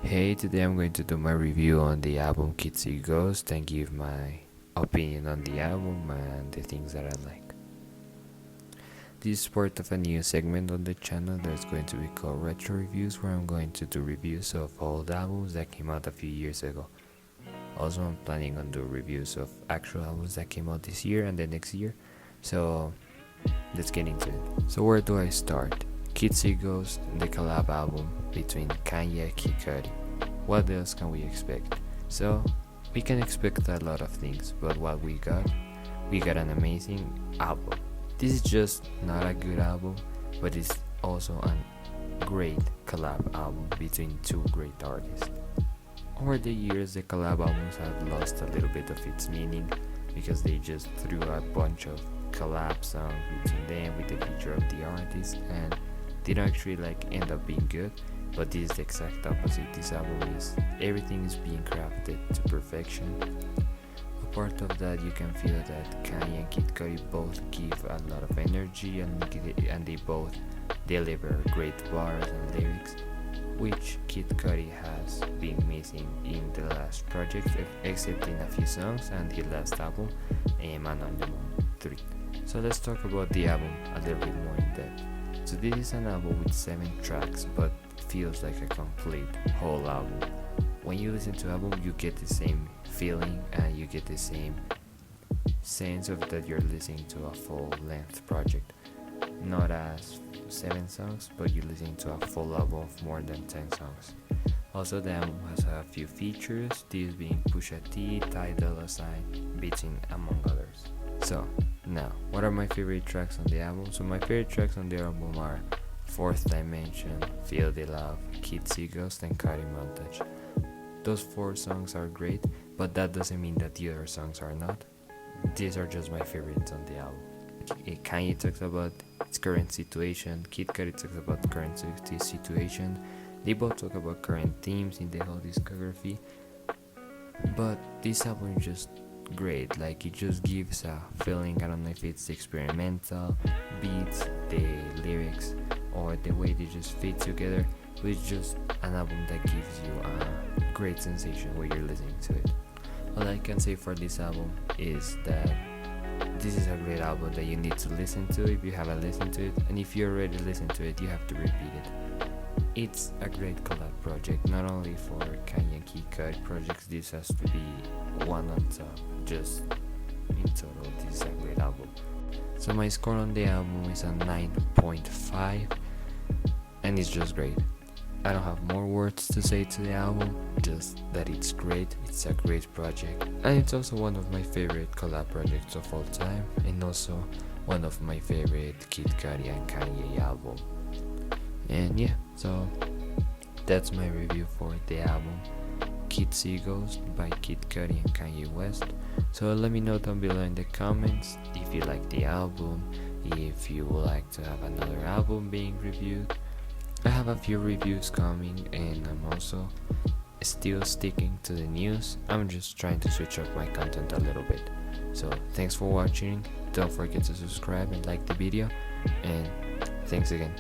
Hey, today I'm going to do my review on the album Cudi Ghost and give my opinion on the album and the things that I like. This is part of a new segment on the channel that's going to be called Retro Reviews, where I'm going to do reviews of old albums that came out a few years ago. Also, I'm planning on doing reviews of actual albums that came out this year and the next year, so let's get into it. So where do I start? Cudi Ghost, the collab album between Kanye and Cudi. What else can we expect? So, we can expect a lot of things, but what we got an amazing album. This is just not a good album, but it's also a great collab album between two great artists. Over the years, the collab albums have lost a little bit of its meaning because they just threw a bunch of collab songs between them with the feature of the artist and didn't actually end up being good. But this is the exact opposite. This album is everything is being crafted to perfection. A part of that, you can feel that Kanye and Cudi both give a lot of energy and they both deliver great bars and lyrics, which Cudi has been missing in the last project, except in a few songs and his last album, Man on the Moon 3. So let's talk about the album a little bit more in depth. So this is an album with 7 tracks, but feels like a complete whole album. When you listen to album, you get the same feeling and you get the same sense of that you're listening to a full-length project. Not as 7 songs, but you're listening to a full album of more than 10 songs. Also, the album has a few features, these being Pusha T, Ty Dolla $ign, Beatin, among others. So, now, what are my favorite tracks on the album? So my favorite tracks on the album are Fourth Dimension, Feel the Love, Cudi Ghost, and Cudi Montage. Those 4 songs are great, but that doesn't mean that the other songs are not. These are just my favorites on the album. Kanye talks about its current situation, Cudi talks about current situation. They both talk about current themes in the whole discography. But this album is just great, it just gives a feeling. I don't know if it's the experimental beats, the lyrics, or the way they just fit together, but it's just an album that gives you a great sensation when you're listening to it. All I can say for this album is that this is a great album that you need to listen to if you haven't listened to it, and if you already listened to it, you have to repeat it. It's a great collab project, not only for Kanye and Cudi projects. This has to be one on top. Just in total, this is a great album. So my score on the album is a 9.5, and it's just great. I don't have more words to say to the album, just that it's great. It's a great project, and it's also one of my favorite collab projects of all time, and also one of my favorite Cudi and Kanye album. And yeah, so that's my review for the album Cudi Ghost by Cudi and Kanye West. So let me know down below in the comments if you like the album, if you would like to have another album being reviewed. I have a few reviews coming, and I'm also still sticking to the news. I'm just trying to switch up my content a little bit. So thanks for watching. Don't forget to subscribe and like the video, and thanks again.